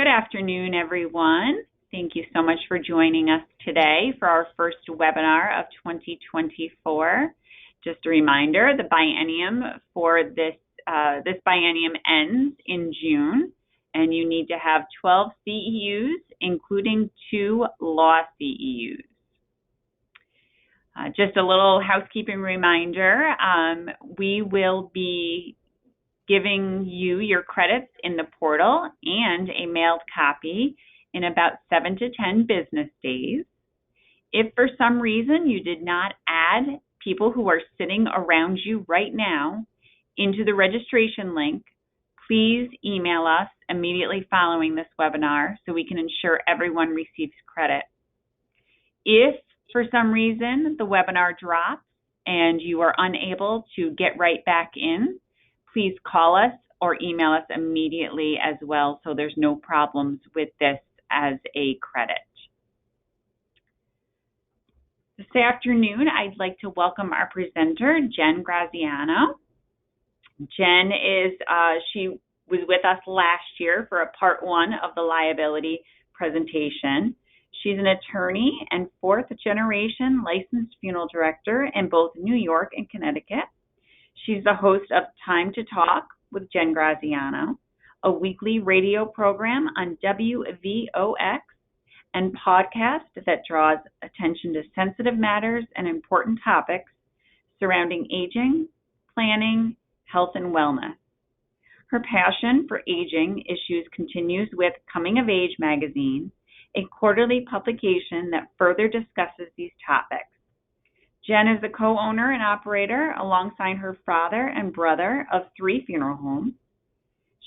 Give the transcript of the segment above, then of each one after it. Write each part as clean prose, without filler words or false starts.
Good afternoon, everyone. Thank you so much for joining us today for our first webinar of 2024. Just a reminder, the biennium for this biennium ends in June, and you need to have 12 CEUs, including 2 law CEUs. Just a little housekeeping reminder, we will be giving you your credits in the portal and a mailed copy in about 7 to 10 business days. If for some reason you did not add people who are sitting around you right now into the registration link, please email us immediately following this webinar so we can ensure everyone receives credit. If for some reason the webinar drops and you are unable to get right back in, please call us or email us immediately as well so there's no problems with this as a credit. This afternoon, I'd like to welcome our presenter, Jen Graziano. Jen is, she was with us last year for a part 1 of the liability presentation. She's an attorney and 4th generation licensed funeral director in both New York and Connecticut. She's the host of Time to Talk with Jen Graziano, a weekly radio program on WVOX and podcast that draws attention to sensitive matters and important topics surrounding aging, planning, health, and wellness. Her passion for aging issues continues with Coming of Age magazine, a quarterly publication that further discusses these topics. Jen is the co-owner and operator alongside her father and brother of 3 funeral homes.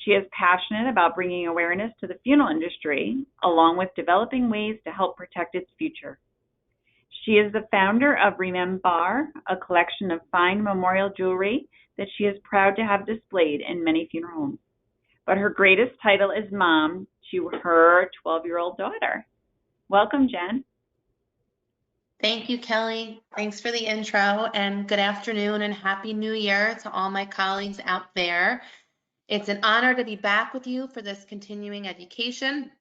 She is passionate about bringing awareness to the funeral industry, along with developing ways to help protect its future. She is the founder of Remember, a collection of fine memorial jewelry that she is proud to have displayed in many funeral homes. But her greatest title is mom to her 12-year-old daughter. Welcome, Jen. Thank you, Kelly. Thanks for the intro, and good afternoon and Happy New Year to all my colleagues out there. It's an honor to be back with you for this continuing education.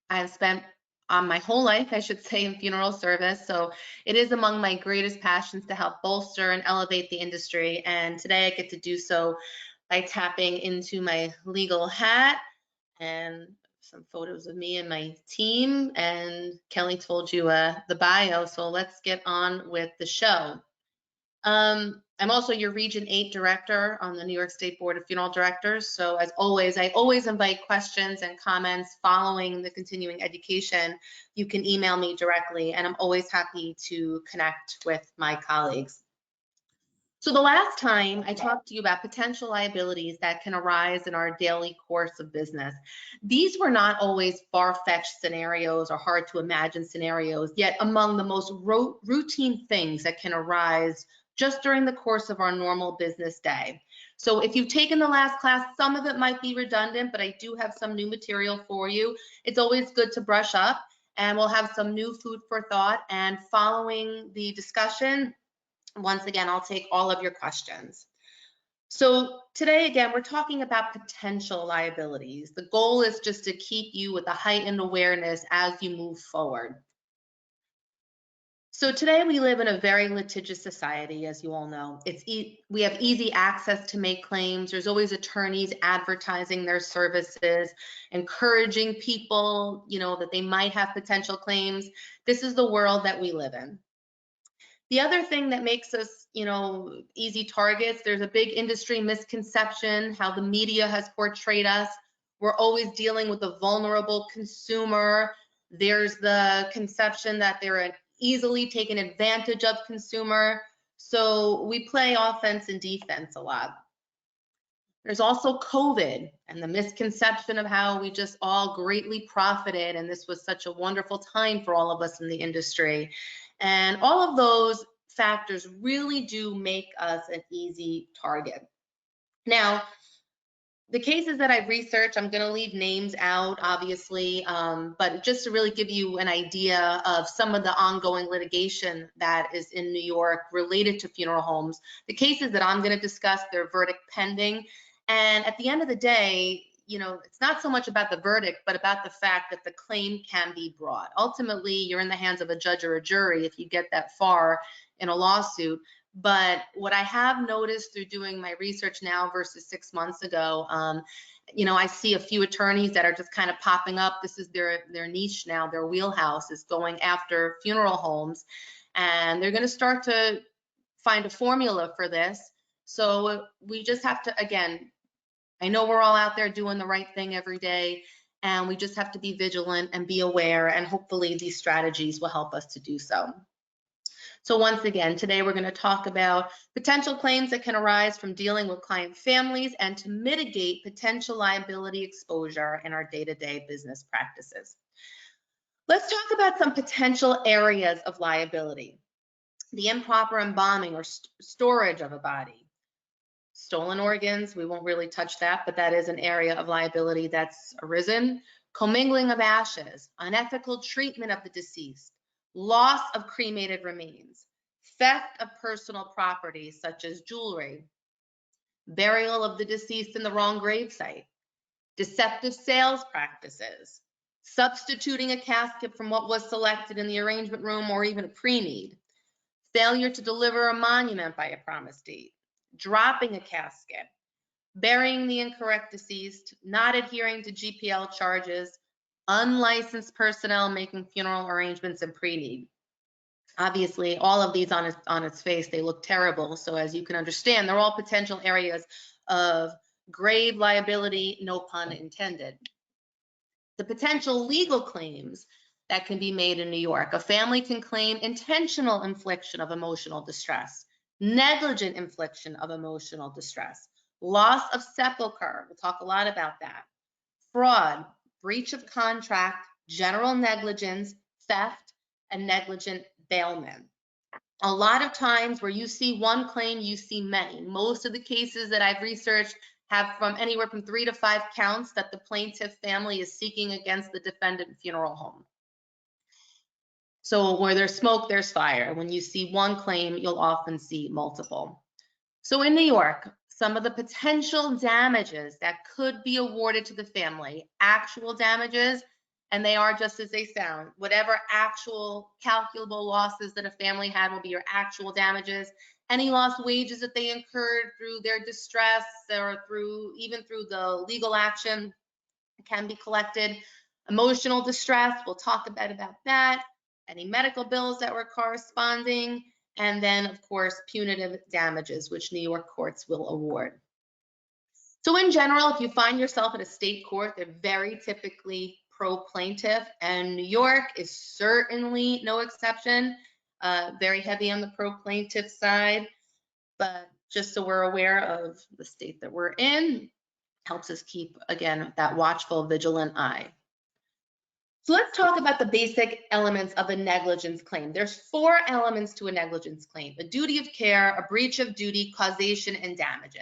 I've spent my whole life, I should say, in funeral service, so it is among my greatest passions to help bolster and elevate the industry, and today I get to do so by tapping into my legal hat and some photos of me and my team, and Kelly told you the bio, so let's get on with the show. I'm also your Region 8 Director on the New York State Board of Funeral Directors, so as always, I always invite questions and comments following the continuing education. You can email me directly, and I'm always happy to connect with my colleagues. So the last time I talked to you about potential liabilities that can arise in our daily course of business. These were not always far-fetched scenarios or hard to imagine scenarios, yet among the most routine things that can arise just during the course of our normal business day. So if you've taken the last class, some of it might be redundant, but I do have some new material for you. It's always good to brush up, and we'll have some new food for thought. And following the discussion, once again, I'll take all of your questions. So today, again, we're talking about potential liabilities. The goal is just to keep you with a heightened awareness as you move forward. So today we live in a very litigious society, as you all know. We have easy access to make claims. There's always attorneys advertising their services, encouraging people, that they might have potential claims. This is the world that we live in. The other thing that makes us, easy targets, there's a big industry misconception, how the media has portrayed us. We're always dealing with a vulnerable consumer. There's the conception that they're an easily taken advantage of consumer. So we play offense and defense a lot. There's also COVID and the misconception of how we just all greatly profited, and this was such a wonderful time for all of us in the industry. And all of those factors really do make us an easy target. Now, the cases that I've researched, I'm going to leave names out, obviously, but just to really give you an idea of some of the ongoing litigation that is in New York related to funeral homes. The cases that I'm going to discuss, they're verdict pending. And at the end of the day, it's not so much about the verdict, but about the fact that the claim can be brought. Ultimately, you're in the hands of a judge or a jury if you get that far in a lawsuit. But what I have noticed through doing my research now versus 6 months ago, I see a few attorneys that are just kind of popping up. This is their niche now. Their wheelhouse is going after funeral homes, and they're going to start to find a formula for this. So we just have to, again, I know we're all out there doing the right thing every day, and we just have to be vigilant and be aware, and hopefully these strategies will help us to do so. So once again, today we're going to talk about potential claims that can arise from dealing with client families and to mitigate potential liability exposure in our day-to-day business practices. Let's talk about some potential areas of liability. The improper embalming or storage of a body. Stolen organs, we won't really touch that, but that is an area of liability that's arisen. Commingling of ashes, unethical treatment of the deceased, loss of cremated remains, theft of personal property such as jewelry, burial of the deceased in the wrong gravesite, deceptive sales practices, substituting a casket from what was selected in the arrangement room or even a pre-need, failure to deliver a monument by a promised date, dropping a casket, burying the incorrect deceased, not adhering to GPL charges, unlicensed personnel making funeral arrangements and pre-need. Obviously, all of these on its face, they look terrible. So as you can understand, they're all potential areas of grave liability, no pun intended. The potential legal claims that can be made in New York. A family can claim intentional infliction of emotional distress, negligent infliction of emotional distress, loss of sepulcher, we'll talk a lot about that, fraud, breach of contract, general negligence, theft, and negligent bailment. A lot of times where you see one claim, you see many. Most of the cases that I've researched have from anywhere from 3 to 5 counts that the plaintiff family is seeking against the defendant funeral home. So where there's smoke, there's fire. When you see one claim, you'll often see multiple. So in New York, some of the potential damages that could be awarded to the family, actual damages, and they are just as they sound. Whatever actual calculable losses that a family had will be your actual damages. Any lost wages that they incurred through their distress or even through the legal action can be collected. Emotional distress, we'll talk about that. Any medical bills that were corresponding, and then of course punitive damages, which New York courts will award. So in general, if you find yourself at a state court, they're very typically pro-plaintiff, and New York is certainly no exception. Very heavy on the pro-plaintiff side, but just so we're aware of the state that we're in, helps us keep, again, that watchful, vigilant eye. So let's talk about the basic elements of a negligence claim. There's 4 elements to a negligence claim: a duty of care, a breach of duty, causation, and damages.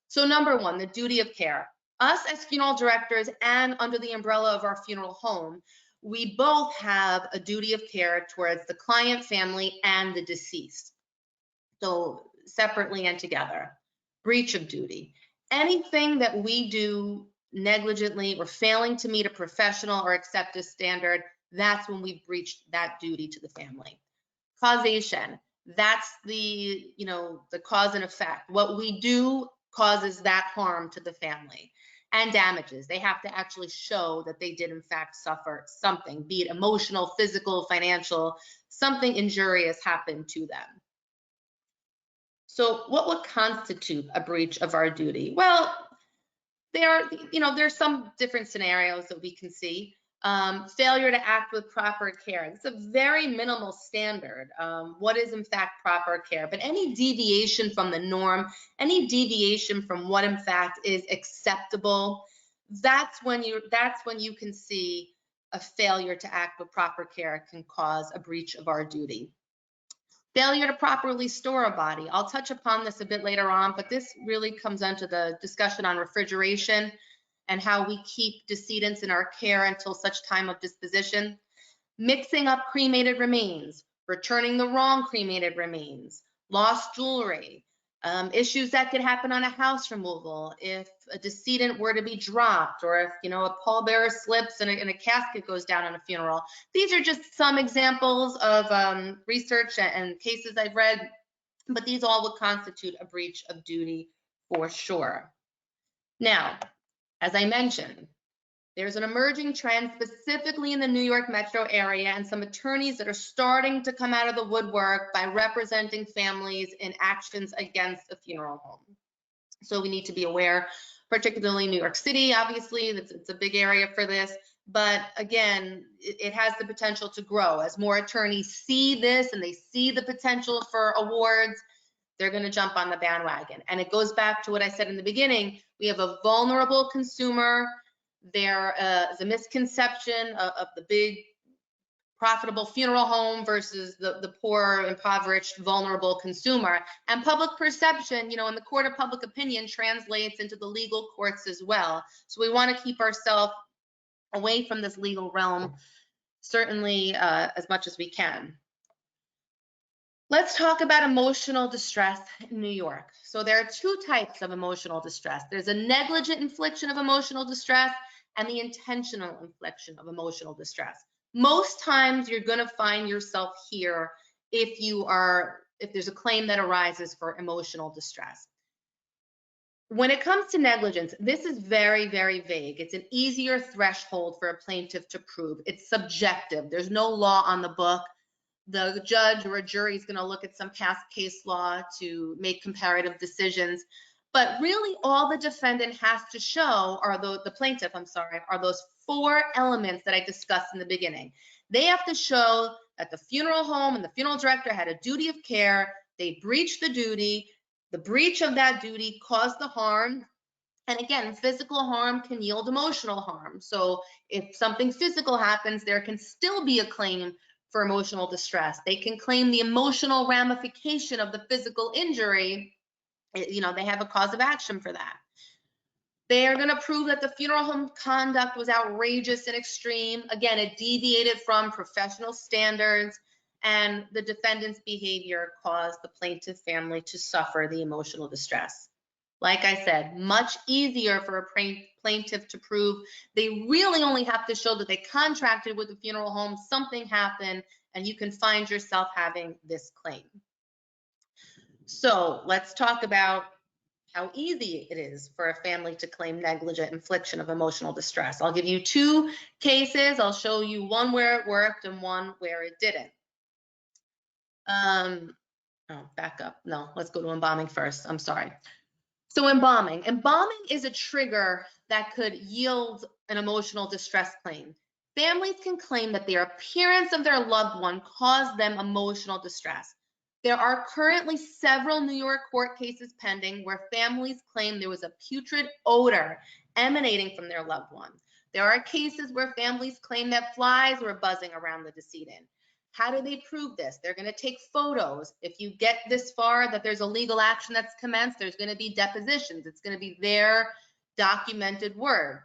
So number 1, the duty of care. Us as funeral directors and under the umbrella of our funeral home, we both have a duty of care towards the client, family, and the deceased. So separately and together. Breach of duty. Anything that we do negligently or failing to meet a professional or accepted standard, that's when we've breached that duty to the family. Causation, that's the cause and effect. What we do causes that harm to the family. And damages, they have to actually show that they did in fact suffer something, be it emotional, physical, financial, something injurious happened to them. So what would constitute a breach of our duty? Well, there's some different scenarios that we can see. Failure to act with proper care. It's a very minimal standard. What is in fact proper care? But any deviation from the norm, any deviation from what in fact is acceptable, that's when you can see a failure to act with proper care can cause a breach of our duty. Failure to properly store a body. I'll touch upon this a bit later on, but this really comes into the discussion on refrigeration and how we keep decedents in our care until such time of disposition. Mixing up cremated remains, returning the wrong cremated remains, lost jewelry, Issues that could happen on a house removal, if a decedent were to be dropped, or if, you know, a pallbearer slips and a casket goes down on a funeral. These are just some examples of research and cases I've read, but these all would constitute a breach of duty for sure. Now, as I mentioned, there's an emerging trend specifically in the New York metro area, and some attorneys that are starting to come out of the woodwork by representing families in actions against a funeral home. So we need to be aware, particularly New York City, obviously, it's a big area for this. But again, it has the potential to grow. As more attorneys see this and they see the potential for awards, they're going to jump on the bandwagon. And it goes back to what I said in the beginning. We have a vulnerable consumer. There is a misconception of the big profitable funeral home versus the poor, impoverished, vulnerable consumer. And public perception, you know, in the court of public opinion translates into the legal courts as well. So we want to keep ourselves away from this legal realm, certainly as much as we can. Let's talk about emotional distress in New York. So there are two types of emotional distress. There's a negligent infliction of emotional distress and the intentional infliction of emotional distress. Most times you're going to find yourself here if there's a claim that arises for emotional distress. When it comes to negligence, this is very, very vague. It's an easier threshold for a plaintiff to prove. It's subjective. There's no law on the book. The judge or a jury is going to look at some past case law to make comparative decisions. But really all the defendant has to show, or the plaintiff, I'm sorry, are those four elements that I discussed in the beginning. They have to show that the funeral home and the funeral director had a duty of care, they breached the duty, the breach of that duty caused the harm. And again, physical harm can yield emotional harm. So if something physical happens, there can still be a claim for emotional distress. They can claim the emotional ramification of the physical injury. You know, they have a cause of action for that. They are going to prove that the funeral home conduct was outrageous and extreme. Again, it deviated from professional standards, and the defendant's behavior caused the plaintiff family to suffer the emotional distress. Like I said, much easier for a plaintiff to prove. They really only have to show that they contracted with the funeral home, something happened, and you can find yourself having this claim. So let's talk about how easy it is for a family to claim negligent infliction of emotional distress. I'll give you two cases. I'll show you one where it worked and one where it didn't. Back up. No, let's go to embalming first. I'm sorry. So embalming is a trigger that could yield an emotional distress claim. Families can claim that the appearance of their loved one caused them emotional distress. There are currently several New York court cases pending where families claim there was a putrid odor emanating from their loved one. There are cases where families claim that flies were buzzing around the decedent. How do they prove this? They're going to take photos. If you get this far that there's a legal action that's commenced, there's going to be depositions. It's going to be their documented word.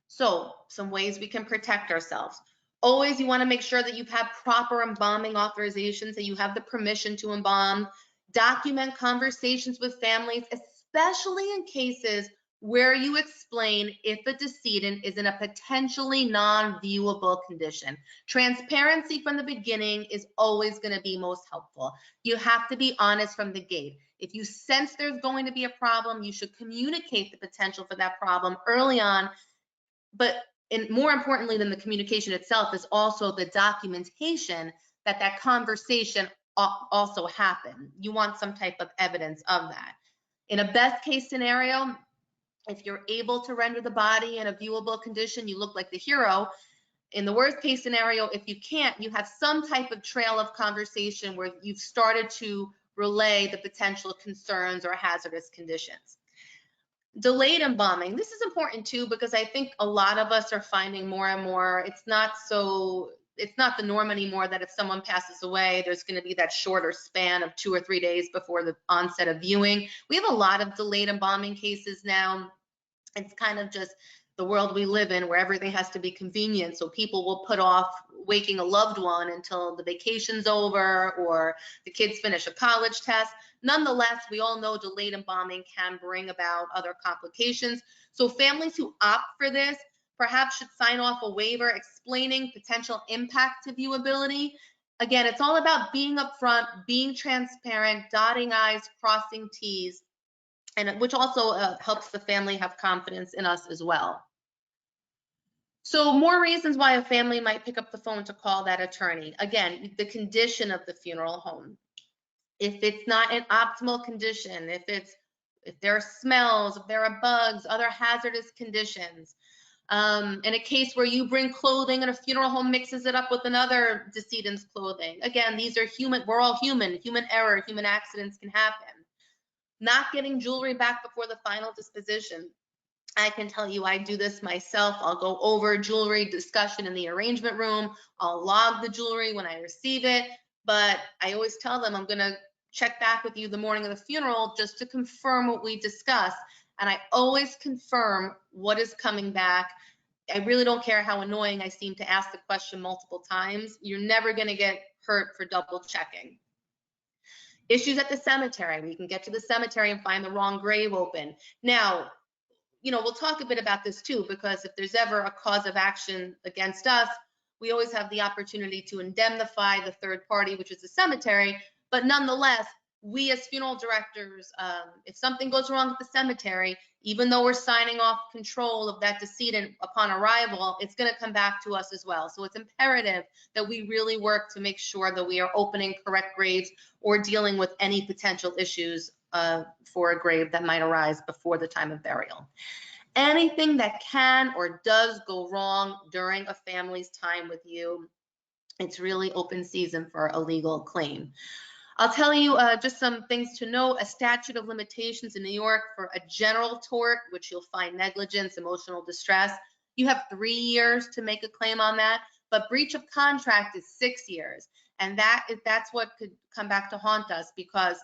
So some ways we can protect ourselves. Always you want to make sure that you've had proper embalming authorizations, that you have the permission to embalm. Document conversations with families, especially in cases where you explain if a decedent is in a potentially non-viewable condition. Transparency from the beginning is always going to be most helpful. You have to be honest from the gate. If you sense there's going to be a problem, you should communicate the potential for that problem early on. But more importantly than the communication itself is also the documentation that that conversation also happened. You want some type of evidence of that. In a best case scenario, if you're able to render the body in a viewable condition, you look like the hero. In the worst case scenario, if you can't, you have some type of trail of conversation where you've started to relay the potential concerns or hazardous conditions. Delayed embalming. This is important too, because I think a lot of us are finding more and more, it's not the norm anymore that if someone passes away, there's going to be that shorter span of 2 or 3 days before the onset of viewing. We have a lot of delayed embalming cases now. It's kind of just the world we live in where everything has to be convenient. So people will put off waking a loved one until the vacation's over or the kids finish a college test. Nonetheless, we all know delayed embalming can bring about other complications. So families who opt for this perhaps should sign off a waiver explaining potential impact to viewability. Again, it's all about being upfront, being transparent, dotting I's, crossing T's, and which also helps the family have confidence in us as well. So more reasons why a family might pick up the phone to call that attorney. Again, the condition of the funeral home. If it's not in optimal condition, if there are smells, if there are bugs, other hazardous conditions. In a case where you bring clothing and a funeral home mixes it up with another decedent's clothing. Again, these are human, we're all human error, human accidents can happen. Not getting jewelry back before the final disposition. I can tell you I do this myself. I'll go over jewelry discussion in the arrangement room. I'll log the jewelry when I receive it, but I always tell them I'm gonna check back with you the morning of the funeral just to confirm what we discussed. And I always confirm what is coming back. I really don't care how annoying I seem to ask the question multiple times. You're never gonna get hurt for double checking. Issues at the cemetery. We can get to the cemetery and find the wrong grave open. Now, we'll talk a bit about this too, because if there's ever a cause of action against us, we always have the opportunity to indemnify the third party, which is the cemetery. But nonetheless, we as funeral directors, if something goes wrong at the cemetery, even though we're signing off control of that decedent upon arrival, it's going to come back to us as well. So it's imperative that we really work to make sure that we are opening correct graves or dealing with any potential issues for a grave that might arise before the time of burial. Anything that can or does go wrong during a family's time with you, it's really open season for a legal claim. I'll tell you just some things to know. A statute of limitations in New York for a general tort, which you'll find negligence, emotional distress. You have 3 years to make a claim on that, but breach of contract is 6 years. And that's what could come back to haunt us, because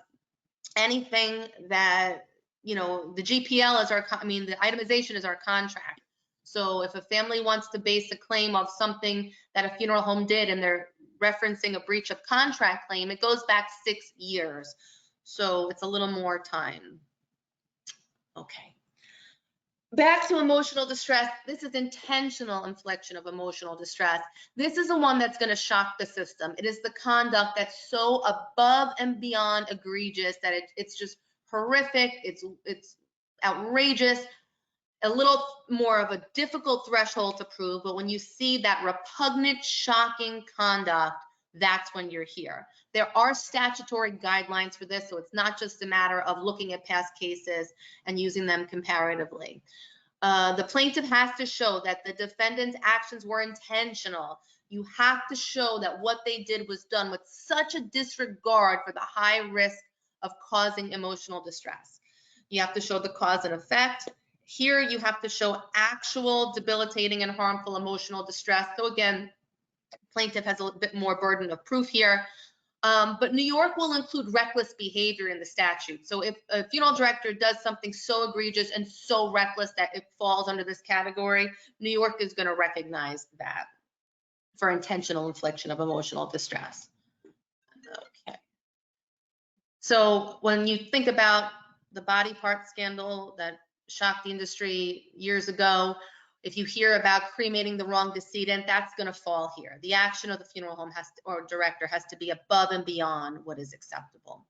anything that, the GPL is the itemization is our contract. So if a family wants to base a claim of something that a funeral home did and they're referencing a breach of contract claim, it goes back 6 years. So it's a little more time. Okay. Back to emotional distress. This is intentional infliction of emotional distress. This is the one that's going to shock the system. It is the conduct that's so above and beyond egregious that it's just horrific. It's outrageous. A little more of a difficult threshold to prove, but when you see that repugnant, shocking conduct, that's when you're here. There are statutory guidelines for this, so it's not just a matter of looking at past cases and using them comparatively. The plaintiff has to show that the defendant's actions were intentional. You have to show that what they did was done with such a disregard for the high risk of causing emotional distress. You have to show the cause and effect. Here you have to show actual debilitating and harmful emotional distress. So again, plaintiff has a bit more burden of proof here. But New York will include reckless behavior in the statute. So if a funeral director does something so egregious and so reckless that it falls under this category, New York is going to recognize that for intentional infliction of emotional distress. Okay. So when you think about the body part scandal that shocked the industry years ago, if you hear about cremating the wrong decedent, that's going to fall here. The action of the funeral home or director has to be above and beyond what is acceptable.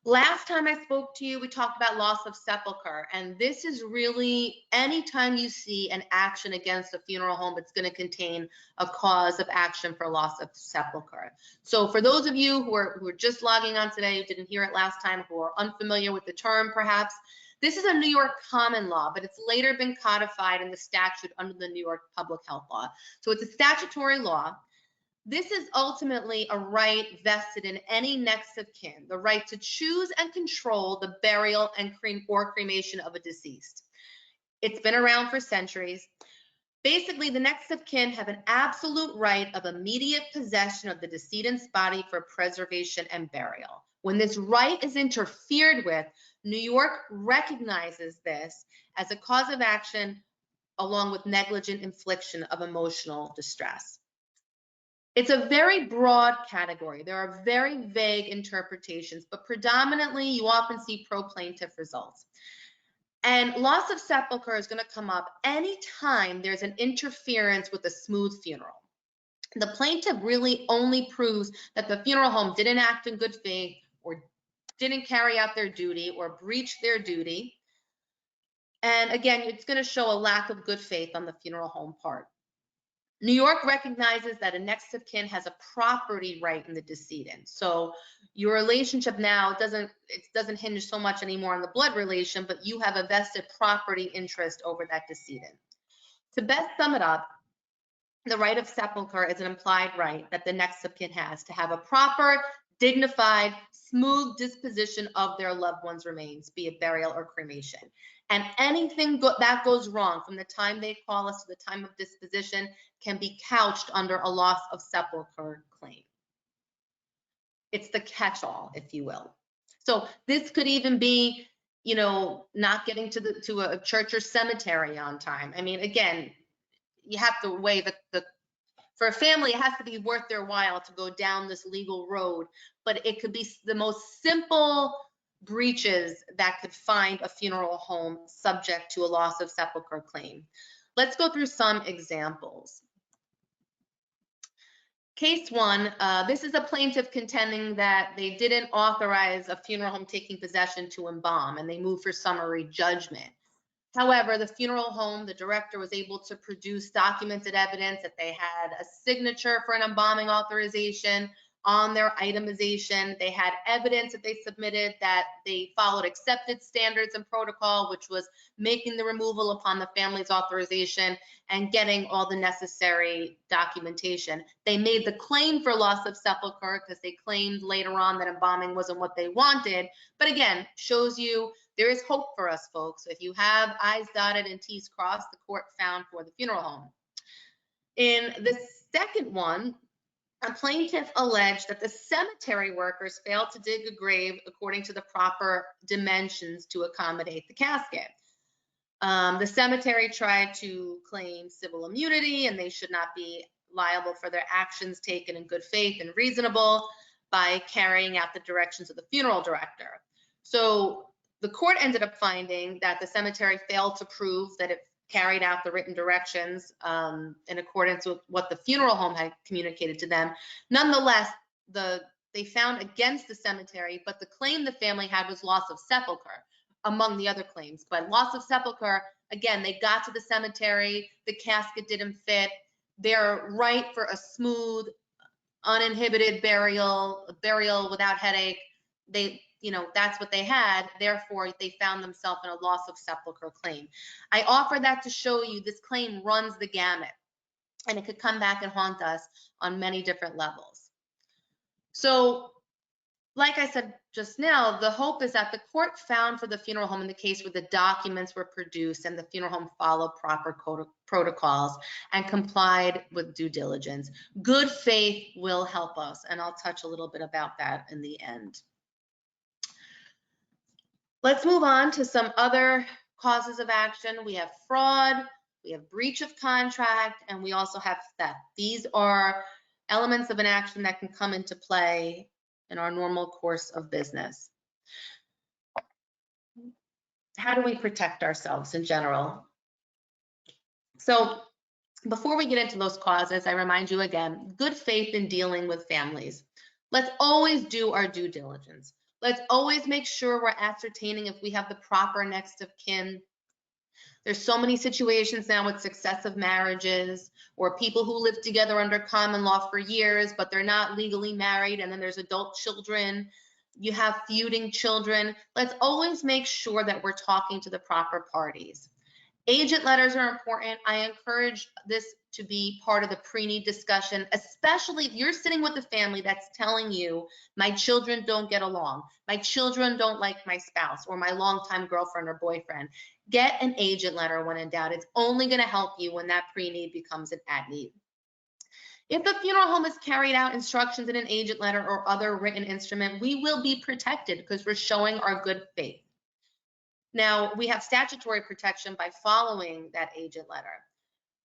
Last time I spoke to you, we talked about loss of sepulcher, and this is really anytime you see an action against a funeral home, it's going to contain a cause of action for loss of sepulcher. So for those of you who are just logging on today, who didn't hear it last time, who are unfamiliar with the term perhaps, this is a New York common law, but it's later been codified in the statute under the New York public health law. So it's a statutory law. This is ultimately a right vested in any next of kin, the right to choose and control the burial and cremation of a deceased. It's been around for centuries. Basically, the next of kin have an absolute right of immediate possession of the decedent's body for preservation and burial. When this right is interfered with, New York recognizes this as a cause of action along with negligent infliction of emotional distress. It's a very broad category. There are very vague interpretations, but predominantly you often see pro-plaintiff results. And loss of sepulcher is going to come up anytime there's an interference with a smooth funeral. The plaintiff really only proves that the funeral home didn't act in good faith or didn't carry out their duty or breached their duty. And again, it's going to show a lack of good faith on the funeral home part. New York recognizes that a next of kin has a property right in the decedent. So your relationship now doesn't hinge so much anymore on the blood relation, but you have a vested property interest over that decedent. To best sum it up, the right of sepulcher is an implied right that the next of kin has to have a proper, dignified, smooth disposition of their loved one's remains, be it burial or cremation. And anything that goes wrong from the time they call us to the time of disposition can be couched under a loss of sepulcher claim. It's the catch-all, if you will. So this could even be, you know, not getting to a church or cemetery on time. I mean, again, you have to weigh for a family, it has to be worth their while to go down this legal road, but it could be the most simple breaches that could find a funeral home subject to a loss of sepulcher claim. Let's go through some examples. Case one, this is a plaintiff contending that they didn't authorize a funeral home taking possession to embalm, and they moved for summary judgment. However, the funeral home, the director was able to produce documented evidence that they had a signature for an embalming authorization on their itemization. They had evidence that they submitted that they followed accepted standards and protocol, which was making the removal upon the family's authorization and getting all the necessary documentation. They made the claim for loss of sepulcher because they claimed later on that embalming wasn't what they wanted. But again, shows you there is hope for us, folks. If you have I's dotted and T's crossed, the court found for the funeral home. In the second one, a plaintiff alleged that the cemetery workers failed to dig a grave according to the proper dimensions to accommodate the casket. The cemetery tried to claim civil immunity, and they should not be liable for their actions taken in good faith and reasonable by carrying out the directions of the funeral director. So the court ended up finding that the cemetery failed to prove that it carried out the written directions in accordance with what the funeral home had communicated to them. Nonetheless, they found against the cemetery, but the claim the family had was loss of sepulcher among the other claims. But loss of sepulcher, again, they got to the cemetery, the casket didn't fit. They're right for a smooth, uninhibited burial without headache. That's what they had. Therefore, they found themselves in a loss of sepulcher claim. I offer that to show you this claim runs the gamut, and it could come back and haunt us on many different levels. So, like I said just now, the hope is that the court found for the funeral home in the case where the documents were produced and the funeral home followed proper protocols and complied with due diligence. Good faith will help us, and I'll touch a little bit about that in the end. Let's move on to some other causes of action. We have fraud, we have breach of contract, and we also have theft. These are elements of an action that can come into play in our normal course of business. How do we protect ourselves in general? So before we get into those causes, I remind you again, good faith in dealing with families. Let's always do our due diligence. Let's always make sure we're ascertaining if we have the proper next of kin. There's so many situations now with successive marriages or people who live together under common law for years, but they're not legally married, and then there's adult children. You have feuding children. Let's always make sure that we're talking to the proper parties. Agent letters are important. I encourage this to be part of the pre-need discussion, especially if you're sitting with a family that's telling you, my children don't get along, my children don't like my spouse or my longtime girlfriend or boyfriend. Get an agent letter when in doubt. It's only going to help you when that pre-need becomes an at-need. If the funeral home has carried out instructions in an agent letter or other written instrument, we will be protected because we're showing our good faith. Now, we have statutory protection by following that agent letter,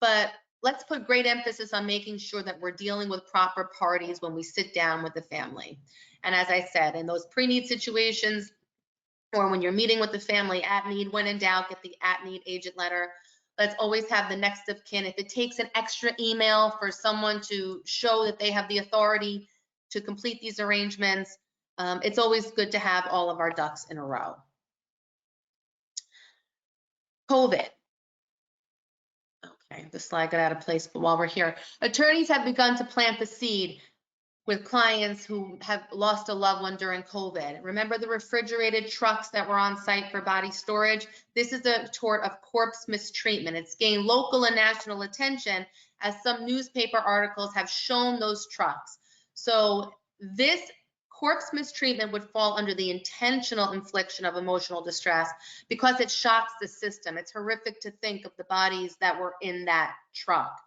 but let's put great emphasis on making sure that we're dealing with proper parties when we sit down with the family. And as I said, in those pre-need situations, or when you're meeting with the family at need, when in doubt, get the at need agent letter. Let's always have the next of kin. If it takes an extra email for someone to show that they have the authority to complete these arrangements, it's always good to have all of our ducks in a row. COVID. Okay, the slide got out of place, but while we're here, attorneys have begun to plant the seed with clients who have lost a loved one during COVID. Remember the refrigerated trucks that were on site for body storage? This is a tort of corpse mistreatment. It's gained local and national attention as some newspaper articles have shown those trucks. So this corpse mistreatment would fall under the intentional infliction of emotional distress because it shocks the system. It's horrific to think of the bodies that were in that truck.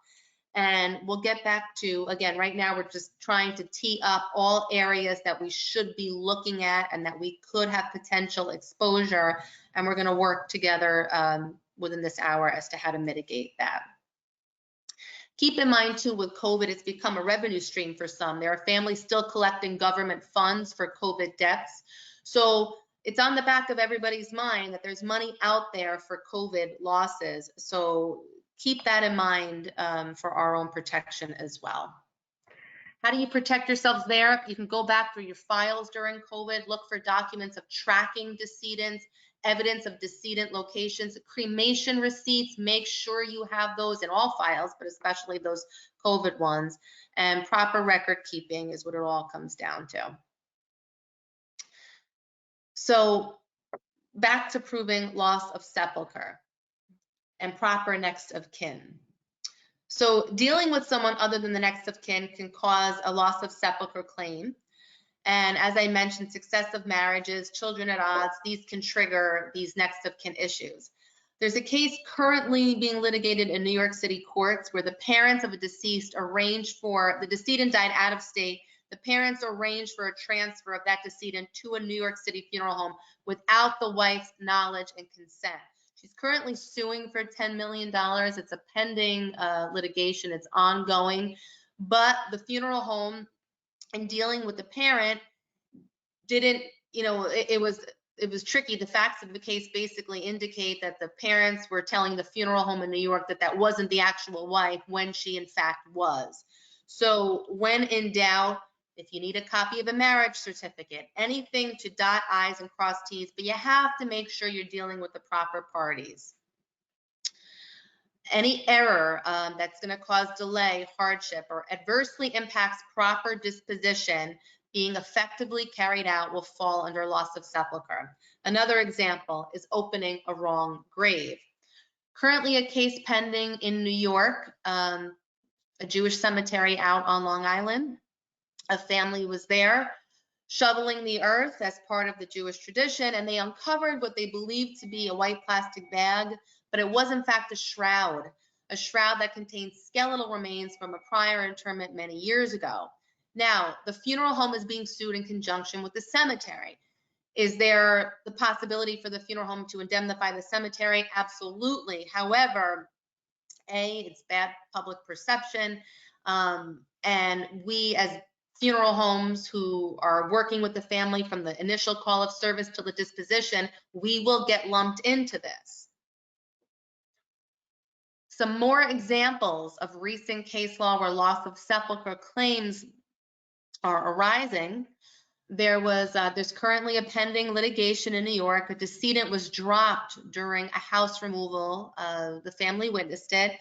And we'll get back to, again, right now we're just trying to tee up all areas that we should be looking at and that we could have potential exposure. And we're going to work together within this hour as to how to mitigate that. Keep in mind too, with COVID, it's become a revenue stream for some. There are families still collecting government funds for COVID deaths. So it's on the back of everybody's mind that there's money out there for COVID losses. So keep that in mind for our own protection as well. How do you protect yourselves there? You can go back through your files during COVID, look for documents of tracking decedents, evidence of decedent locations, cremation receipts. Make sure you have those in all files, but especially those COVID ones. And proper record keeping is what it all comes down to. So back to proving loss of sepulcher and proper next of kin. So dealing with someone other than the next of kin can cause a loss of sepulcher claim. And as I mentioned, successive marriages, children at odds, these can trigger these next of kin issues. There's a case currently being litigated in New York City courts where the parents of a deceased arranged for, the decedent died out of state, the parents arranged for a transfer of that decedent to a New York City funeral home without the wife's knowledge and consent. She's currently suing for $10 million. It's a pending litigation. It's ongoing. But the funeral home, in dealing with the parent, didn't, it was tricky. The facts of the case basically indicate that the parents were telling the funeral home in New York that that wasn't the actual wife when she in fact was. So when in doubt, if you need a copy of a marriage certificate, anything to dot I's and cross T's, but you have to make sure you're dealing with the proper parties. Any error that's going to cause delay, hardship, or adversely impacts proper disposition being effectively carried out will fall under loss of sepulcher. Another example is opening a wrong grave. Currently a case pending in New York, a Jewish cemetery out on Long Island. A family was there shoveling the earth as part of the Jewish tradition, and they uncovered what they believed to be a white plastic bag, but it was in fact a shroud that contained skeletal remains from a prior interment many years ago. Now, the funeral home is being sued in conjunction with the cemetery. Is there the possibility for the funeral home to indemnify the cemetery? Absolutely. However, it's bad public perception, and we as funeral homes who are working with the family from the initial call of service to the disposition, we will get lumped into this. Some more examples of recent case law where loss of sepulcher claims are arising. There's currently a pending litigation in New York. A decedent was dropped during a house removal. The family witnessed it.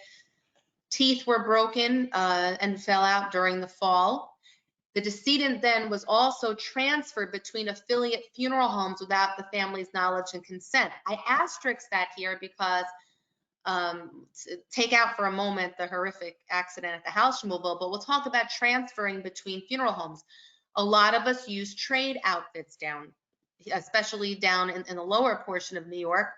Teeth were broken and fell out during the fall. The decedent then was also transferred between affiliate funeral homes without the family's knowledge and consent. I asterisk that here because take out for a moment the horrific accident at the house removal, but we'll talk about transferring between funeral homes. A lot of us use trade outfits down, especially down in the lower portion of New York.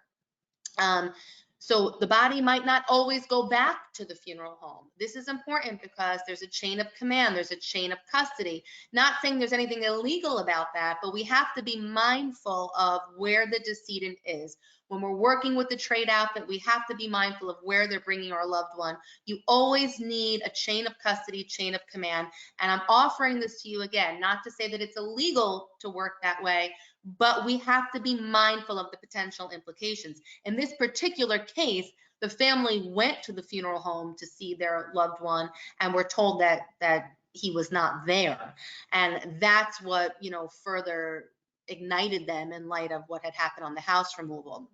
So the body might not always go back to the funeral home. This is important because there's a chain of command, there's a chain of custody. Not saying there's anything illegal about that, but we have to be mindful of where the decedent is. when we're working with the trade outfit, we have to be mindful of where they're bringing our loved one. You always need a chain of custody, chain of command. And I'm offering this to you again, not to say that it's illegal to work that way, but we have to be mindful of the potential implications. In this particular case, the family went to the funeral home to see their loved one and were told that he was not there. And that's what, further ignited them in light of what had happened on the house removal.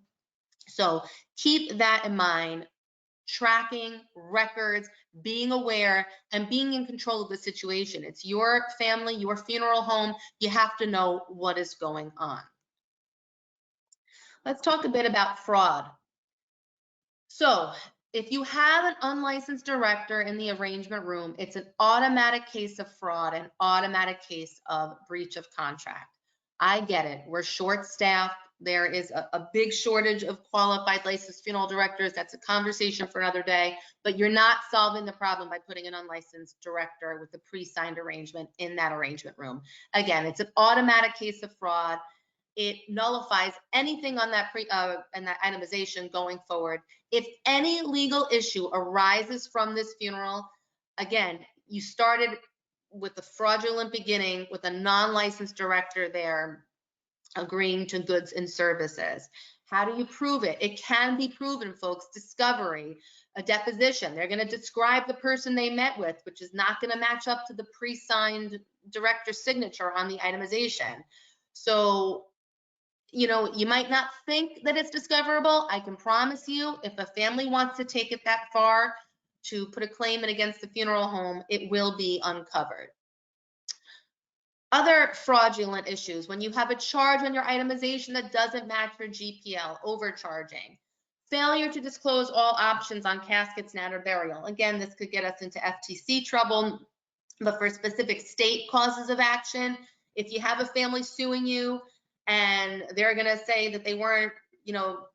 So keep that in mind. Tracking records, being aware, and being in control of the situation. It's your family, your funeral home. You have to know what is going on. Let's talk a bit about fraud. So if you have an unlicensed director in the arrangement room, it's an automatic case of fraud, an automatic case of breach of contract. I get it. We're short-staffed. There is a big shortage of qualified licensed funeral directors. That's a conversation for another day, but you're not solving the problem by putting an unlicensed director with a pre-signed arrangement in that arrangement room. Again, it's an automatic case of fraud. It nullifies anything on that and that itemization going forward. If any legal issue arises from this funeral, again, you started with a fraudulent beginning with a non-licensed director there agreeing to goods and services. How do you prove it? It can be proven, folks. Discovery, a deposition. They're going to describe the person they met with, which is not going to match up to the pre-signed director's signature on the itemization. So, you might not think that it's discoverable. I can promise you, if a family wants to take it that far to put a claim in against the funeral home, it will be uncovered. Other fraudulent issues, when you have a charge on your itemization that doesn't match your GPL, overcharging, failure to disclose all options on caskets, nat, or burial. Again, this could get us into FTC trouble, but for specific state causes of action, if you have a family suing you and they're going to say that they weren't,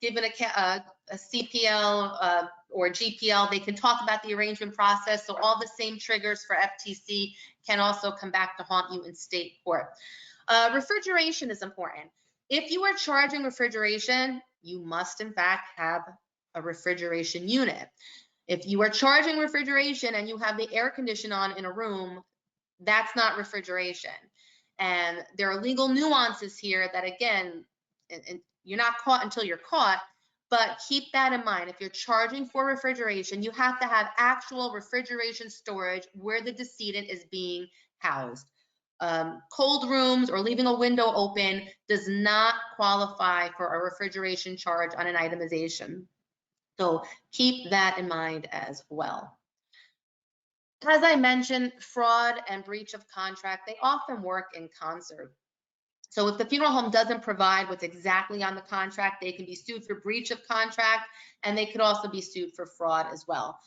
given a CPL or GPL, they can talk about the arrangement process. So all the same triggers for FTC can also come back to haunt you in state court. Refrigeration is important. If you are charging refrigeration, you must in fact have a refrigeration unit. If you are charging refrigeration and you have the air condition on in a room, that's not refrigeration. And there are legal nuances here that, again, and you're not caught until you're caught, but keep that in mind. If you're charging for refrigeration, you have to have actual refrigeration storage where the decedent is being housed. Cold rooms or leaving a window open does not qualify for a refrigeration charge on an itemization. So keep that in mind as well. As I mentioned, fraud and breach of contract, they often work in concert. So if the funeral home doesn't provide what's exactly on the contract, they can be sued for breach of contract, and they could also be sued for fraud as well.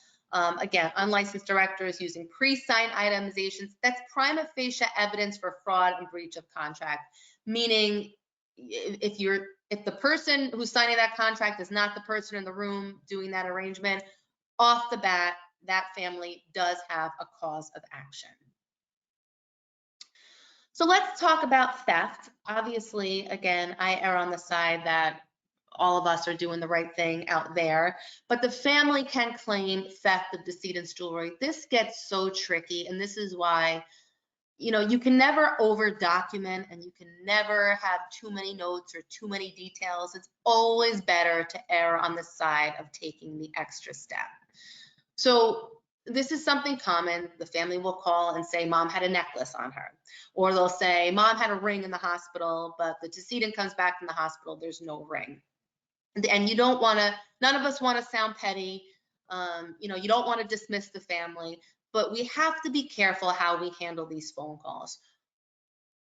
Again, unlicensed directors using pre-signed itemizations, that's prima facie evidence for fraud and breach of contract, meaning if the person who's signing that contract is not the person in the room doing that arrangement, off the bat, that family does have a cause of action. So let's talk about theft. Obviously, again, I err on the side that all of us are doing the right thing out there, but the family can claim theft of decedent's jewelry. This gets so tricky, and this is why, you can never over document and you can never have too many notes or too many details. It's always better to err on the side of taking the extra step. So this is something common. The family will call and say, Mom had a necklace on her. Or they'll say, Mom had a ring in the hospital, but the decedent comes back from the hospital, there's no ring. And you don't want to, none of us want to sound petty. You don't want to dismiss the family, but we have to be careful how we handle these phone calls.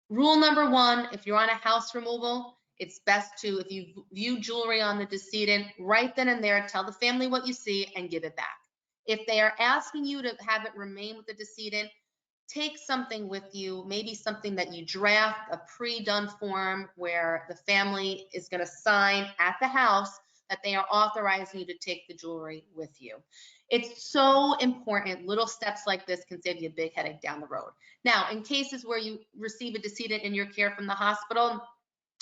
Rule number one, if you're on a house removal, it's best to, if you view jewelry on the decedent, right then and there, tell the family what you see and give it back. If they are asking you to have it remain with the decedent, take something with you, maybe something that you draft, a pre-done form where the family is going to sign at the house that they are authorizing you to take the jewelry with you. It's so important. Little steps like this can save you a big headache down the road. Now, in cases where you receive a decedent in your care from the hospital,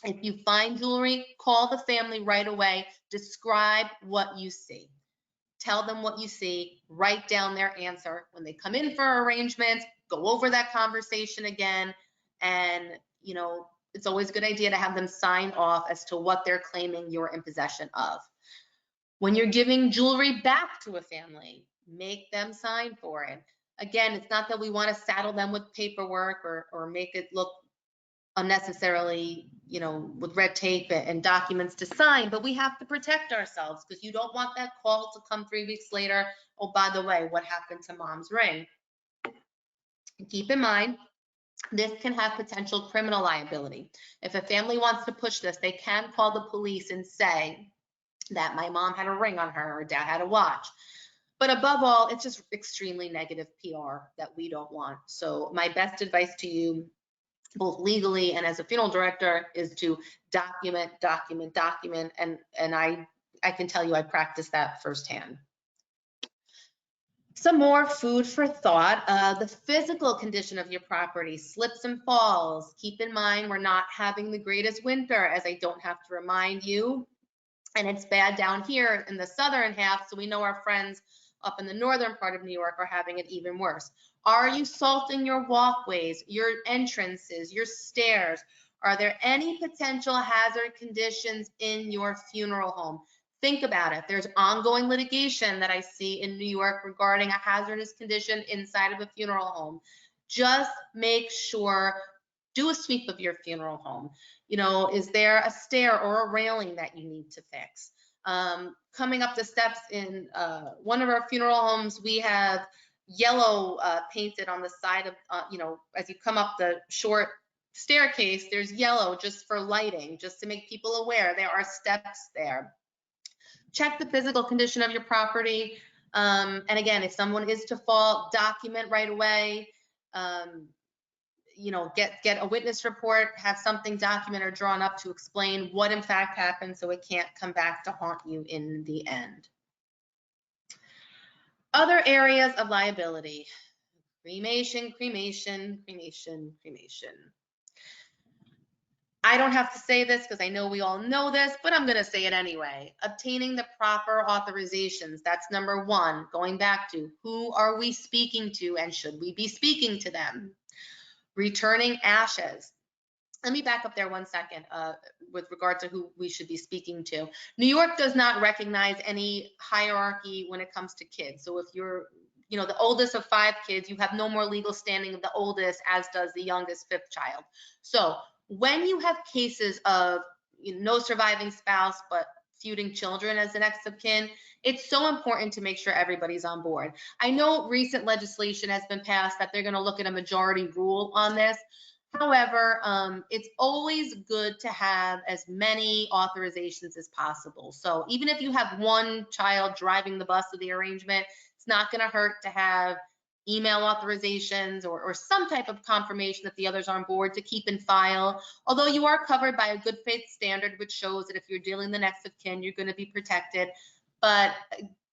If you find jewelry, call the family right away. Describe what you see. Tell them what you see. Write down their answer. When they come in for arrangements, go over that conversation again. And, it's always a good idea to have them sign off as to what they're claiming you're in possession of. When you're giving jewelry back to a family, make them sign for it. Again, it's not that we want to saddle them with paperwork or make it look unnecessarily, with red tape and documents to sign, but we have to protect ourselves because you don't want that call to come 3 weeks later. Oh, by the way, what happened to mom's ring? Keep in mind, this can have potential criminal liability. If a family wants to push this, they can call the police and say that my mom had a ring on her or dad had a watch. But above all, it's just extremely negative PR that we don't want. So my best advice to you, both legally and as a funeral director, is to document. And I can tell you I practice that firsthand. Some more food for thought. The physical condition of your property, slips and falls. Keep in mind, we're not having the greatest winter, as I don't have to remind you. And it's bad down here in the southern half, so we know our friends up in the northern part of New York are having it even worse. Are you salting your walkways, your entrances, your stairs? Are there any potential hazard conditions in your funeral home? Think about it. There's ongoing litigation that I see in New York regarding a hazardous condition inside of a funeral home. Just make sure, do a sweep of your funeral home. Is there a stair or a railing that you need to fix? Coming up the steps in one of our funeral homes, we have yellow painted on the side of, as you come up the short staircase, there's yellow just for lighting, just to make people aware there are steps there. Check the physical condition of your property. And again, if someone is to fall, document right away. Get a witness report, have something documented or drawn up to explain what in fact happened so it can't come back to haunt you in the end. Other areas of liability: cremation. I don't have to say this because I know we all know this, but I'm going to say it anyway. Obtaining the proper authorizations. That's number one. Going back to, who are we speaking to and should we be speaking to them? Returning ashes. Let me back up there 1 second with regard to who we should be speaking to. New York does not recognize any hierarchy when it comes to kids. So if you're, the oldest of 5 kids, you have no more legal standing of the oldest, as does the youngest 5th child. So when you have cases of no surviving spouse, but feuding children as the next of kin, it's so important to make sure everybody's on board. I know recent legislation has been passed that they're going to look at a majority rule on this. However, it's always good to have as many authorizations as possible. So even if you have one child driving the bus of the arrangement, it's not going to hurt to have email authorizations or some type of confirmation that the others are on board to keep in file. Although you are covered by a good faith standard, which shows that if you're dealing the next of kin, you're going to be protected. But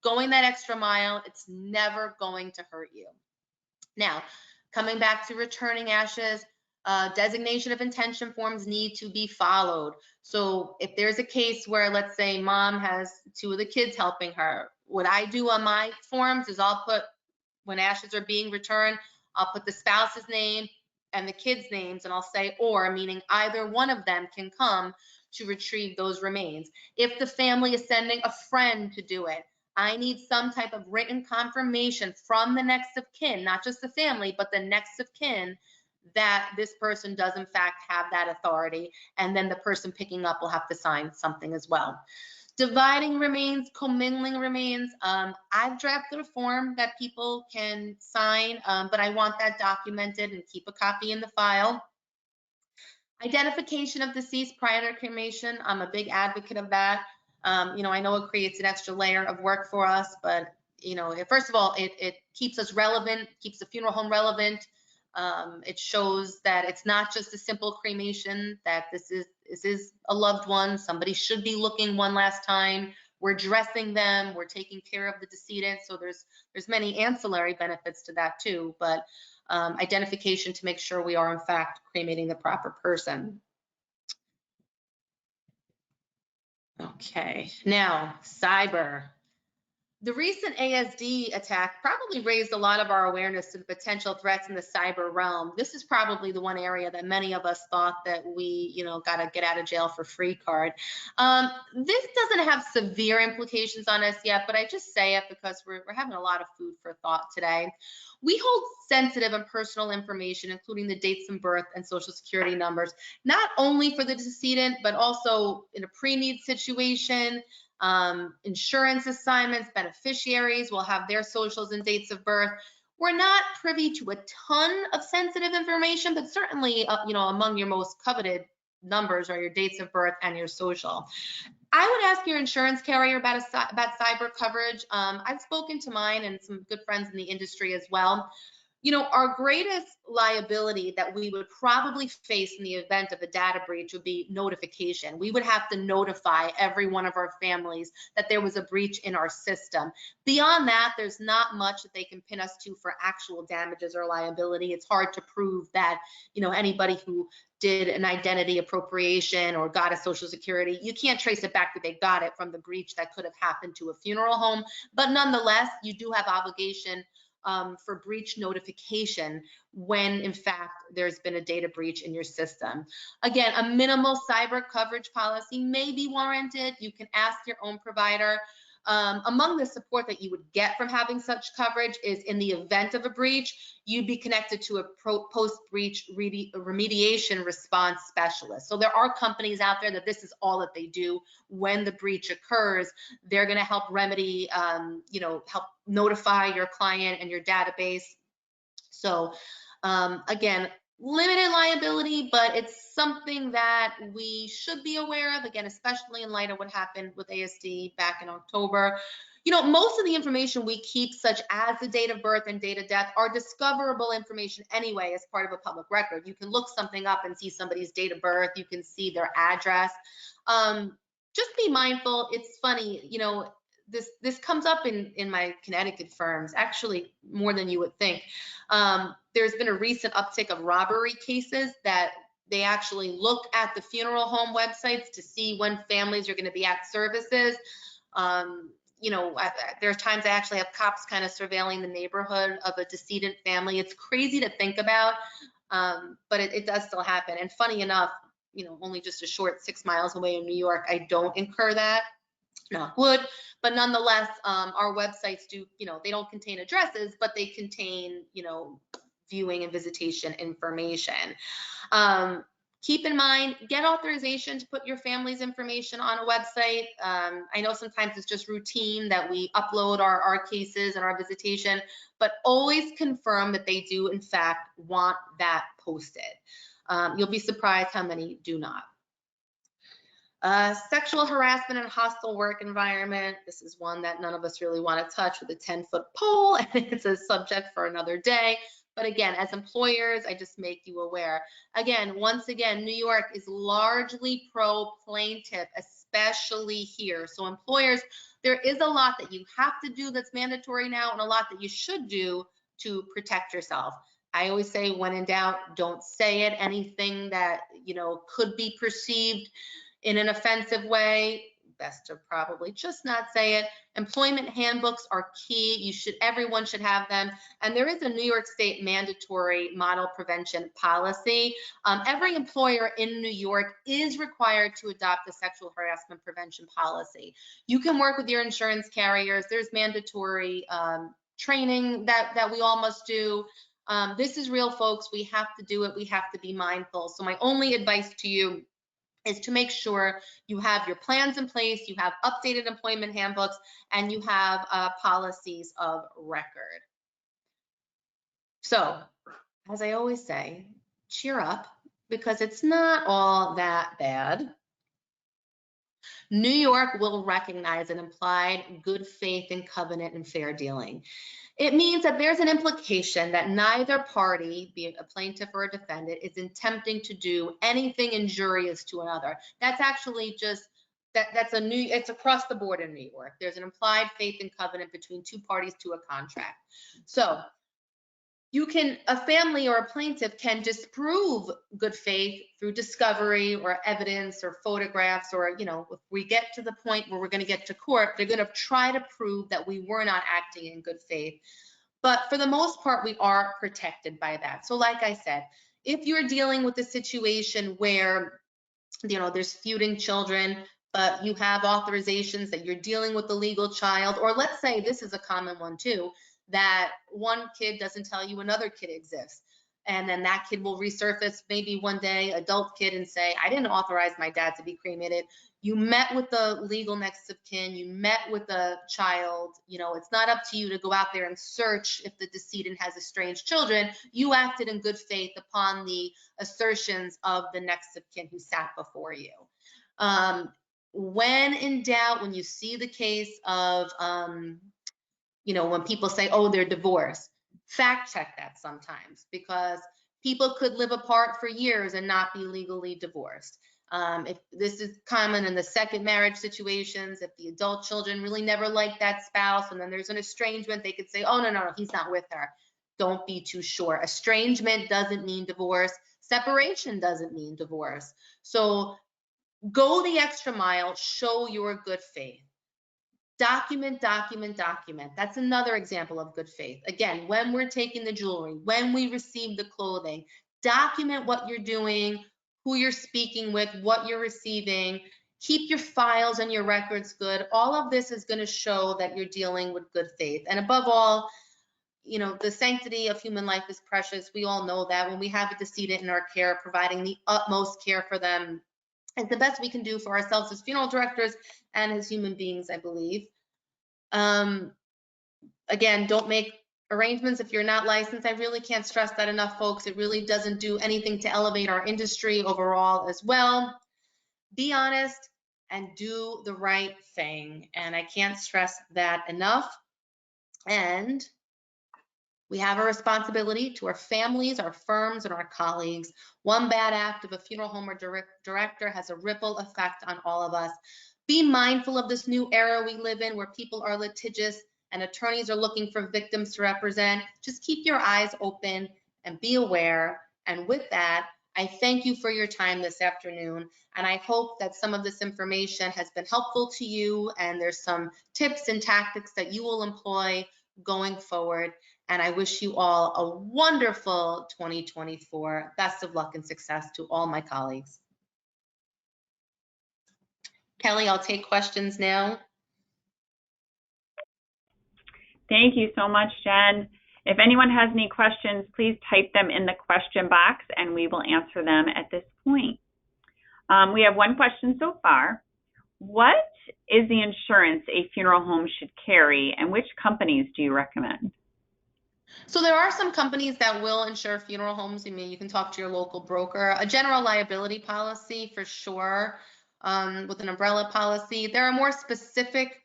going that extra mile, it's never going to hurt you. Now, coming back to returning ashes, designation of intention forms need to be followed. So if there's a case where, let's say, mom has 2 of the kids helping her, what I do on my forms is I'll put, when ashes are being returned, I'll put the spouse's name and the kids' names, and I'll say or, meaning either one of them can come to retrieve those remains. If the family is sending a friend to do it, I need some type of written confirmation from the next of kin, not just the family, but the next of kin, that this person does in fact have that authority, and then the person picking up will have to sign something as well. Dividing remains, commingling remains. I've drafted a form that people can sign, but I want that documented and keep a copy in the file. Identification of deceased prior to cremation. I'm a big advocate of that. I know it creates an extra layer of work for us, but first of all, it keeps us relevant, keeps the funeral home relevant. It shows that it's not just a simple cremation, that this is a loved one. Somebody should be looking one last time. We're dressing them, we're taking care of the decedent. So there's many ancillary benefits to that too, but identification to make sure we are in fact cremating the proper person. Okay, now cyber. The recent ASD attack probably raised a lot of our awareness to the potential threats in the cyber realm. This is probably the one area that many of us thought that we, got to get out of jail for free card. This doesn't have severe implications on us yet, but I just say it because we're having a lot of food for thought today. We hold sensitive and personal information, including the dates of birth and social security numbers, not only for the decedent, but also in a pre-need situation. Insurance assignments, beneficiaries will have their socials and dates of birth. We're not privy to a ton of sensitive information, but certainly, among your most coveted numbers are your dates of birth and your social. I would ask your insurance carrier about cyber coverage. I've spoken to mine and some good friends in the industry as well. Our greatest liability that we would probably face in the event of a data breach would be notification. We would have to notify every one of our families that there was a breach in our system. Beyond that, there's not much that they can pin us to for actual damages or liability. It's hard to prove that, anybody who did an identity appropriation or got a social security, you can't trace it back that they got it from the breach that could have happened to a funeral home. But nonetheless, you do have obligation for breach notification when in fact there's been a data breach in your system. Again, a minimal cyber coverage policy may be warranted. You can ask your own provider. Among the support that you would get from having such coverage is in the event of a breach, you'd be connected to a post-breach remediation response specialist. So there are companies out there that this is all that they do. When the breach occurs, they're going to help remedy, help notify your client and your database. So again, limited liability, but it's something that we should be aware of, again, especially in light of what happened with ASD back in October. Most of the information we keep, such as the date of birth and date of death, are discoverable information anyway as part of a public record. You can look something up and see somebody's date of birth. You can see their address. Just be mindful. It's funny, this comes up in my Connecticut firms, actually more than you would think. There's been a recent uptick of robbery cases that they actually look at the funeral home websites to see when families are going to be at services. There's times I actually have cops kind of surveilling the neighborhood of a decedent family. It's crazy to think about, but it does still happen. And funny enough, only just a short 6 miles away in New York, I don't incur that. Knock wood, but nonetheless, our websites do, they don't contain addresses, but they contain, viewing and visitation information. Keep in mind, get authorization to put your family's information on a website. I know sometimes it's just routine that we upload our cases and our visitation, but always confirm that they do in fact want that posted. You'll be surprised how many do not. Sexual harassment and hostile work environment. This is one that none of us really want to touch with a 10-foot pole, and it's a subject for another day. But again, as employers, I just make you aware. Again, once again, New York is largely pro-plaintiff, especially here. So employers, there is a lot that you have to do that's mandatory now and a lot that you should do to protect yourself. I always say, when in doubt, don't say it. Anything that, could be perceived in an offensive way, best to probably just not say it. Employment handbooks are key. Everyone should have them. And there is a New York State mandatory model prevention policy. Every employer in New York is required to adopt a sexual harassment prevention policy. You can work with your insurance carriers. There's mandatory training that we all must do. This is real, folks. We have to do it. We have to be mindful. So my only advice to you is to make sure you have your plans in place, you have updated employment handbooks, and you have policies of record. So, as I always say, cheer up, because it's not all that bad. New York will recognize an implied good faith and covenant and fair dealing. It means that there's an implication that neither party, be it a plaintiff or a defendant, is attempting to do anything injurious to another. That's actually just, it's across the board in New York. There's an implied faith and covenant between two parties to a contract. So a family or a plaintiff can disprove good faith through discovery or evidence or photographs, or, if we get to the point where we're going to get to court, they're going to try to prove that we were not acting in good faith. But for the most part, we are protected by that. So like I said, if you're dealing with a situation where, there's feuding children, but you have authorizations that you're dealing with a legal child, or let's say, this is a common one too, that one kid doesn't tell you another kid exists. And then that kid will resurface maybe one day, adult kid, and say, I didn't authorize my dad to be cremated. You met with the legal next of kin, you met with the child, it's not up to you to go out there and search if the decedent has estranged children. You acted in good faith upon the assertions of the next of kin who sat before you. When in doubt, when you see the case of, when people say, oh, they're divorced, fact check that sometimes, because people could live apart for years and not be legally divorced. If this is common in the second marriage situations, if the adult children really never liked that spouse and then there's an estrangement, they could say, oh, no, he's not with her. Don't be too sure. Estrangement doesn't mean divorce. Separation doesn't mean divorce. So go the extra mile, show your good faith. Document. That's another example of good faith. Again, when we're taking the jewelry, when we receive the clothing, document what you're doing, who you're speaking with, what you're receiving. Keep your files and your records good. All of this is going to show that you're dealing with good faith. And above all, the sanctity of human life is precious. We all know that. When we have a decedent in our care, providing the utmost care for them is the best we can do for ourselves as funeral directors and as human beings, I believe. Again, don't make arrangements if you're not licensed. I really can't stress that enough, folks. It really doesn't do anything to elevate our industry overall as well. Be honest and do the right thing. And I can't stress that enough. And we have a responsibility to our families, our firms, and our colleagues. One bad act of a funeral home or director has a ripple effect on all of us. Be mindful of this new era we live in, where people are litigious and attorneys are looking for victims to represent. Just keep your eyes open and be aware. And with that, I thank you for your time this afternoon. And I hope that some of this information has been helpful to you, and there's some tips and tactics that you will employ going forward. And I wish you all a wonderful 2024. Best of luck and success to all my colleagues. Kelly, I'll take questions now. Thank you so much, Jen. If anyone has any questions, please type them in the question box and we will answer them at this point. We have one question so far. What is the insurance a funeral home should carry, and which companies do you recommend? So there are some companies that will insure funeral homes. I mean, you can talk to your local broker. A general liability policy for sure, with an umbrella policy. There are more specific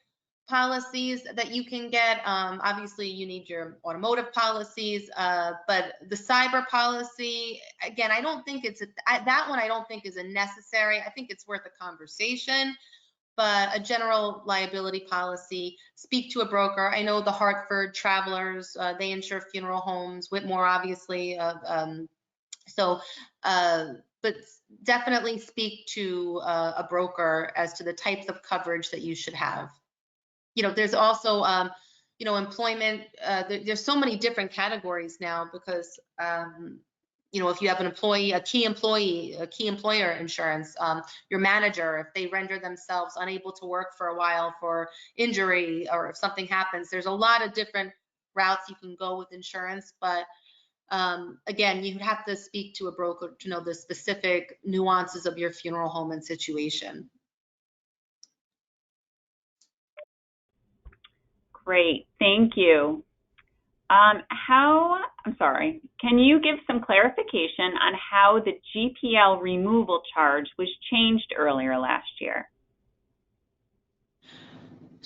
policies that you can get. Obviously, you need your automotive policies, but the cyber policy, again, I don't think that one I don't think is a necessary. I think it's worth a conversation. But a general liability policy, speak to a broker. I know the Hartford Travelers, they insure funeral homes, Whitmore, obviously. But definitely speak to a broker as to the types of coverage that you should have. There's also, employment. There's so many different categories now because, if you have an employee, a key employer insurance, your manager, if they render themselves unable to work for a while for injury, or if something happens, there's a lot of different routes you can go with insurance. But again, you have to speak to a broker to know the specific nuances of your funeral home and situation. Great, thank you. Can you give some clarification on how the GPL removal charge was changed earlier last year?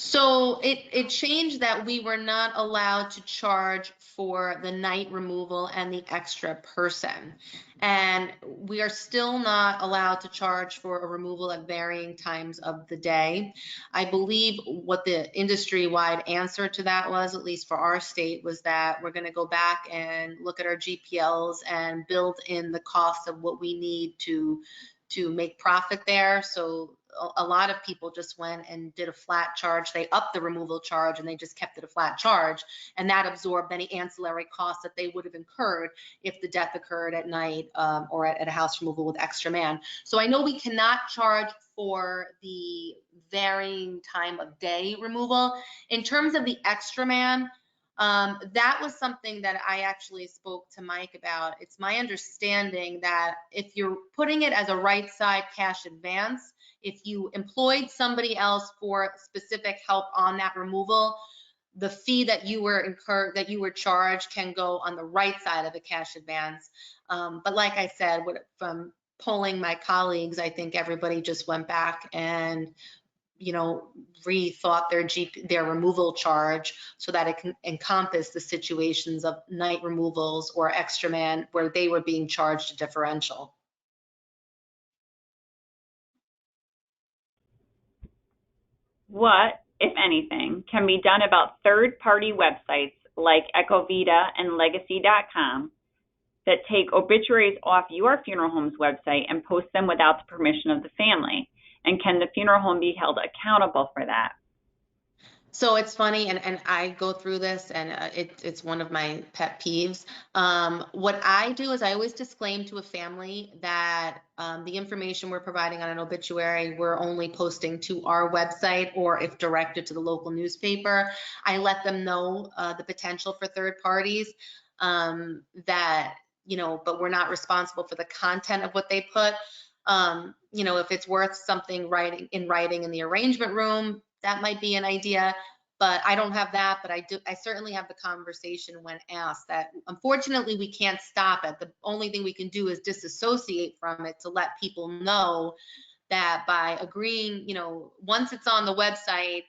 So it changed that we were not allowed to charge for the night removal and the extra person. And we are still not allowed to charge for a removal at varying times of the day. I believe what the industry-wide answer to that was, at least for our state, was that we're going to go back and look at our GPLs and build in the cost of what we need to make profit there. So a lot of people just went and did a flat charge. They upped the removal charge and they just kept it a flat charge. And that absorbed any ancillary costs that they would have incurred if the death occurred at night or at a house removal with extra man. So I know we cannot charge for the varying time of day removal. In terms of the extra man, that was something that I actually spoke to Mike about. It's my understanding that if you're putting it as a right side cash advance, if you employed somebody else for specific help on that removal, the fee that you were charged can go on the right side of the cash advance. But like I said, from polling my colleagues, I think everybody just went back and rethought their removal charge so that it can encompass the situations of night removals or extra man where they were being charged a differential. What, if anything, can be done about third-party websites like Ecovita and Legacy.com that take obituaries off your funeral home's website and post them without the permission of the family? And can the funeral home be held accountable for that? So it's funny, and I go through this, and it's one of my pet peeves. What I do is I always disclaim to a family that the information we're providing on an obituary, we're only posting to our website, or if directed to the local newspaper, I let them know the potential for third parties, that, but we're not responsible for the content of what they put. If it's worth something writing in the arrangement room, that might be an idea, but I don't have that. But I certainly have the conversation when asked that unfortunately we can't stop it. The only thing we can do is disassociate from it to let people know that by agreeing, once it's on the website,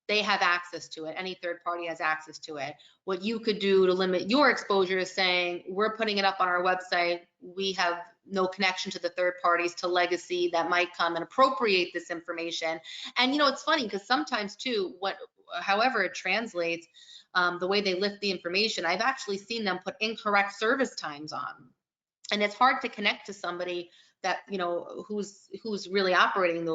they have access to it. Any third party has access to it. What you could do to limit your exposure is saying, we're putting it up on our website. We have no connection to the third parties, to Legacy, that might come and appropriate this information. And it's funny because sometimes too, however it translates, the way they lift the information, I've actually seen them put incorrect service times on. And it's hard to connect to somebody that, who's really operating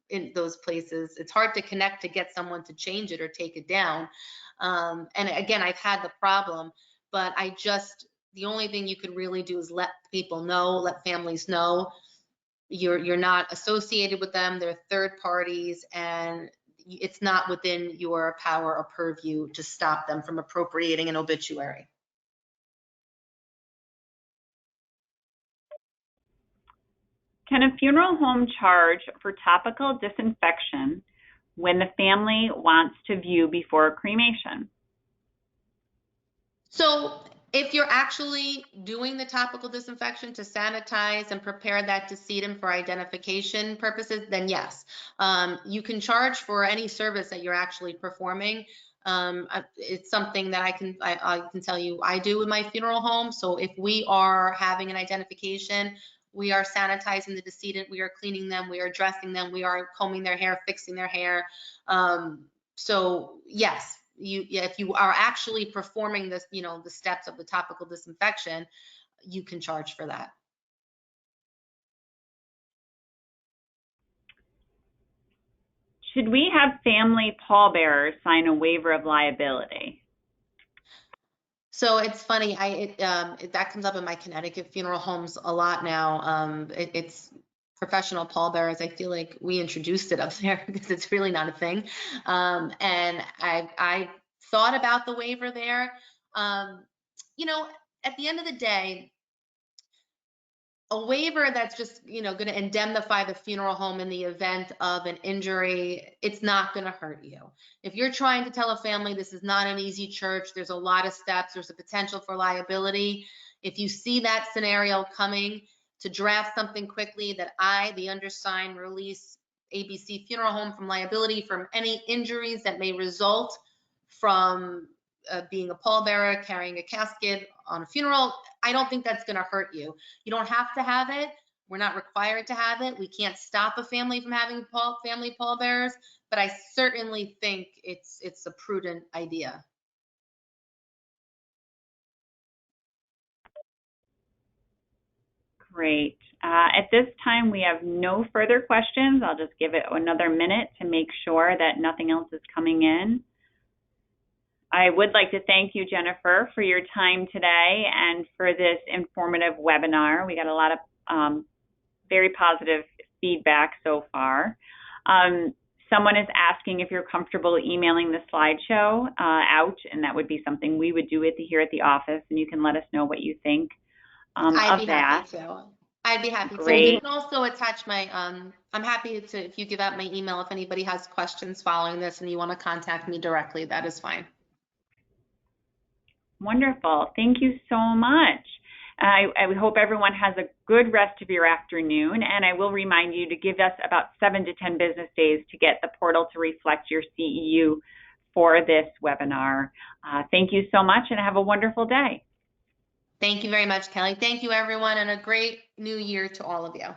in those places. It's hard to connect to get someone to change it or take it down. And again, I've had the problem, but the only thing you could really do is let people know, let families know you're not associated with them. They're third parties, and it's not within your power or purview to stop them from appropriating an obituary. Can a funeral home charge for topical disinfection when the family wants to view before cremation? So if you're actually doing the topical disinfection to sanitize and prepare that decedent for identification purposes, then yes, you can charge for any service that you're actually performing. It's something that I can tell you I do with my funeral home. So if we are having an identification, we are sanitizing the decedent, we are cleaning them, we are dressing them, we are combing their hair, fixing their hair. So yes, if you are actually performing this, the steps of the topical disinfection, you can charge for that. Should we have family pallbearers sign a waiver of liability? So it's funny, that comes up in my Connecticut funeral homes a lot now. It's professional pallbearers. I feel like we introduced it up there because it's really not a thing. And I thought about the waiver there. At the end of the day, a waiver that's just going to indemnify the funeral home in the event of an injury, it's not going to hurt you. If you're trying to tell a family this is not an easy church, there's a lot of steps, there's a potential for liability, if you see that scenario coming, to draft something quickly that I, the undersigned, release ABC Funeral Home from liability from any injuries that may result from being a pallbearer, carrying a casket on a funeral. I don't think that's going to hurt you. You don't have to have it. We're not required to have it. We can't stop a family from having family pallbearers, but I certainly think it's a prudent idea. Great. At this time, we have no further questions. I'll just give it another minute to make sure that nothing else is coming in. I would like to thank you, Jennifer, for your time today and for this informative webinar. We got a lot of very positive feedback so far. Someone is asking if you're comfortable emailing the slideshow out, and that would be something we would do here at the office, and you can let us know what you think of that. I'd be happy to. Great. You can also attach my, I'm happy to, if you give out my email, if anybody has questions following this and you want to contact me directly, that is fine. Wonderful. Thank you so much. I hope everyone has a good rest of your afternoon, and I will remind you to give us about 7 to 10 business days to get the portal to reflect your CEU for this webinar. Thank you so much, and have a wonderful day. Thank you very much, Kelly. Thank you, everyone, and a great new year to all of you.